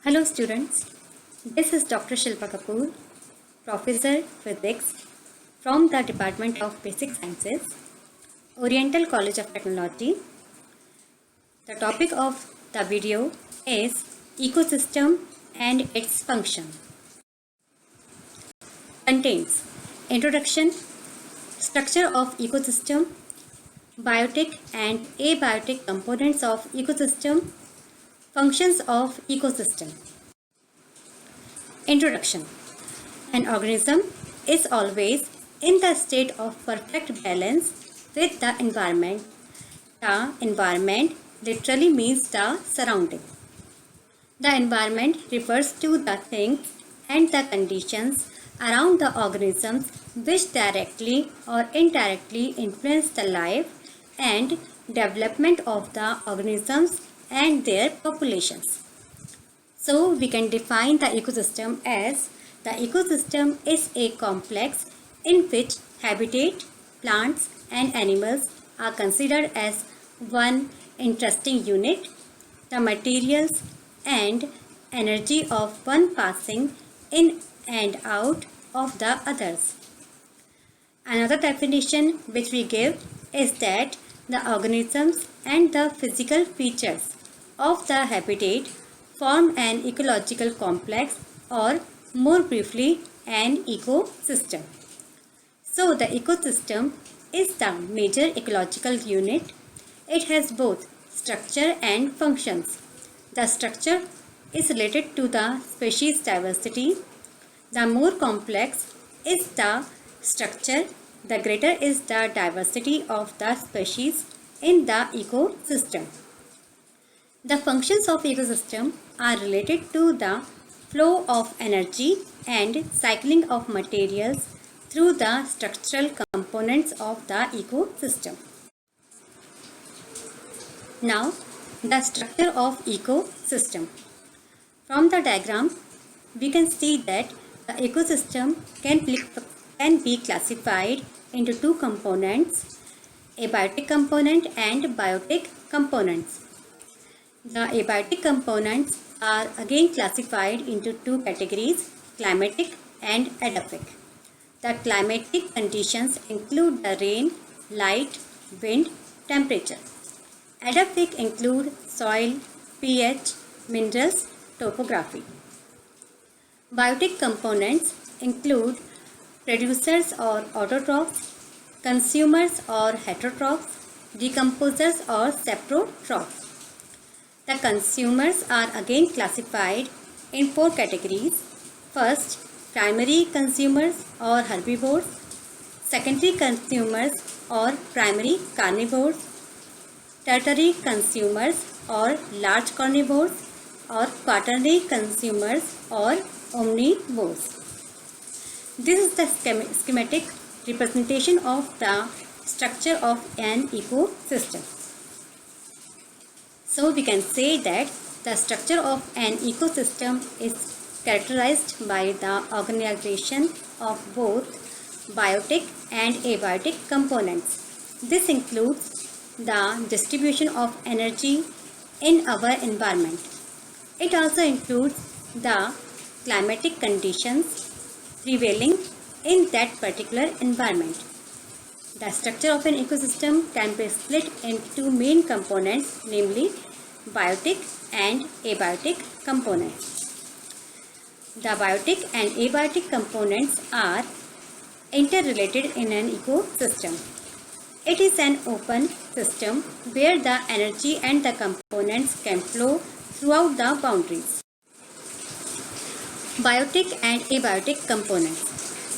Hello students, this is Dr. Shilpa Kapoor, Professor Physics from the Department of Basic Sciences, Oriental College of Technology. The topic of the video is ecosystem and its function. Contains introduction, structure of ecosystem, biotic and abiotic components of ecosystem, functions of ecosystem. Introduction. An organism is always in the state of perfect balance with the environment. The environment literally means the surrounding. The environment refers to the things and the conditions around the organisms which directly or indirectly influence the life and development of the organisms and their populations. So we can define the ecosystem as the ecosystem is a complex in which habitat, plants and animals are considered as one interesting unit. The materials and energy of one passing in and out of the others. Another definition which we give is that the organisms and the physical features of the habitat form an ecological complex, or more briefly an ecosystem. So the ecosystem is the major ecological unit. It has both structure and functions. The structure is related to the species diversity. The more complex is the structure, the greater is the diversity of the species in the ecosystem. The functions of ecosystem are related to the flow of energy and cycling of materials through the structural components of the ecosystem. Now, the structure of ecosystem. From the diagram, we can see that the ecosystem can be classified into two components, abiotic component and biotic components. The abiotic components are again classified into two categories, climatic and edaphic. The climatic conditions include the rain, light, wind, temperature. Edaphic include soil, pH, minerals, topography. Biotic components include producers or autotrophs, consumers or heterotrophs, decomposers or saprotrophs. The consumers are again classified in four categories. First, primary consumers or herbivores, secondary consumers or primary carnivores, tertiary consumers or large carnivores, or quaternary consumers or omnivores. This is the schematic representation of the structure of an ecosystem. So we can say that the structure of an ecosystem is characterized by the organization of both biotic and abiotic components. This includes the distribution of energy in our environment. It also includes the climatic conditions prevailing in that particular environment. The structure of an ecosystem can be split into two main components, namely biotic and abiotic components. The biotic and abiotic components are interrelated in an ecosystem. It is an open system where the energy and the components can flow throughout the boundaries. Biotic and abiotic components.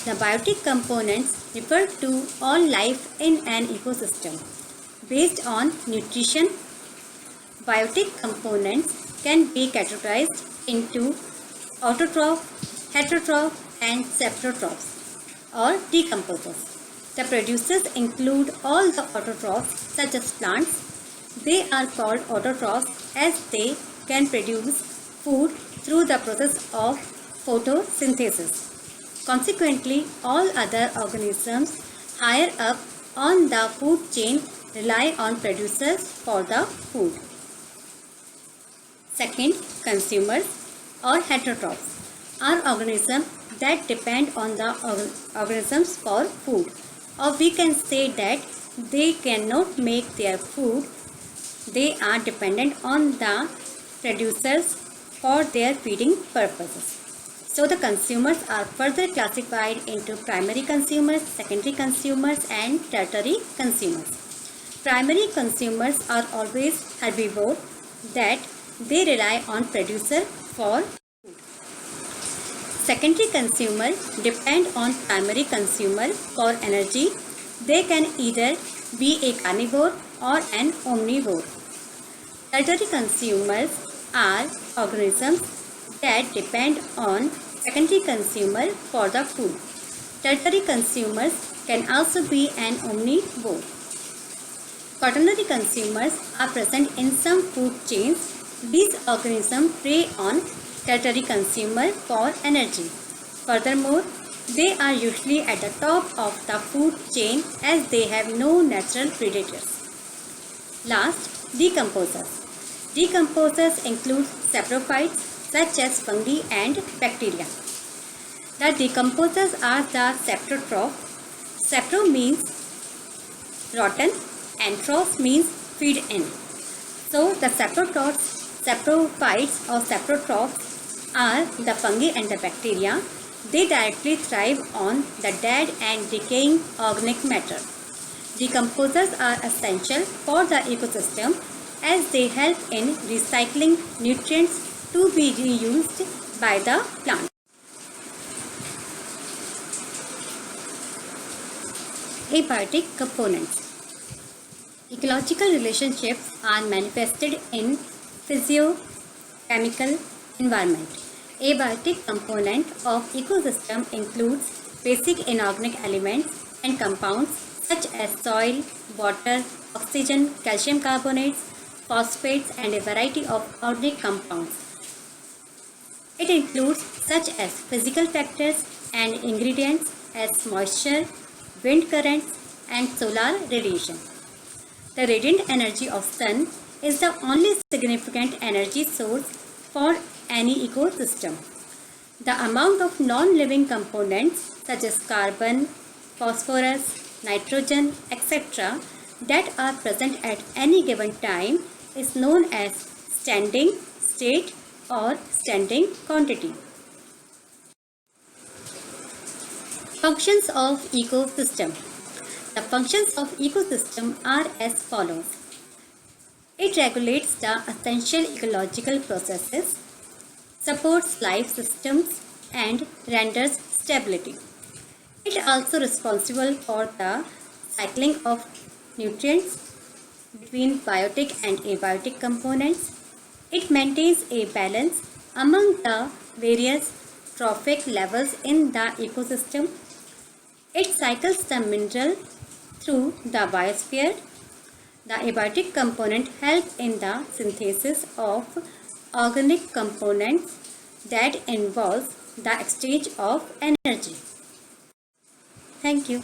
The biotic components refer to all life in an ecosystem based on nutrition. Biotic components can be categorized into autotroph, heterotroph and saprotrophs or decomposers. The producers include all the autotrophs such as plants. They are called autotrophs as they can produce food through the process of photosynthesis. Consequently, all other organisms higher up on the food chain rely on producers for the food. Second, consumers. or heterotrophs are organisms that depend on the organisms for food, or we can say that they cannot make their food. They are dependent on the producers for their feeding purposes. So the consumers are further classified into primary consumers, secondary consumers and tertiary consumers. Primary consumers are always herbivore, that they rely on producer for food. Secondary consumer depend on primary consumer for energy. They can either be a carnivore or an omnivore. Tertiary consumers are organisms that depend on secondary consumer for the food. Tertiary consumers can also be an omnivore. Quaternary consumers are present in some food chains. These organisms prey on tertiary consumer for energy. Furthermore, they are usually at the top of the food chain as they have no natural predators. Last, decomposers. Decomposers include saprophytes such as fungi and bacteria. The decomposers are the saprotroph. Sapro means rotten and troph means feed in. So the saprophytes or saprotrophs are the fungi and the bacteria. They directly thrive on the dead and decaying organic matter. Decomposers are essential for the ecosystem as they help in recycling nutrients to be reused by the plant. Abiotic components. Ecological relationships are manifested in physiochemical environment. Abiotic component of ecosystem includes basic inorganic elements and compounds such as soil, water, oxygen, calcium carbonates, phosphates and a variety of organic compounds. It includes such as physical factors and ingredients as moisture, wind currents and solar radiation. The radiant energy of sun is the only significant energy source for any ecosystem. The amount of non-living components such as carbon, phosphorus, nitrogen, etc. that are present at any given time is known as standing state or standing quantity. Functions of ecosystem. The functions of ecosystem are as follows. It regulates the essential ecological processes, supports life systems and renders stability. It is also responsible for the cycling of nutrients between biotic and abiotic components. It maintains a balance among the various trophic levels in the ecosystem. It cycles the mineral through the biosphere. The abiotic component helps in the synthesis of organic components that involves the exchange of energy. Thank you.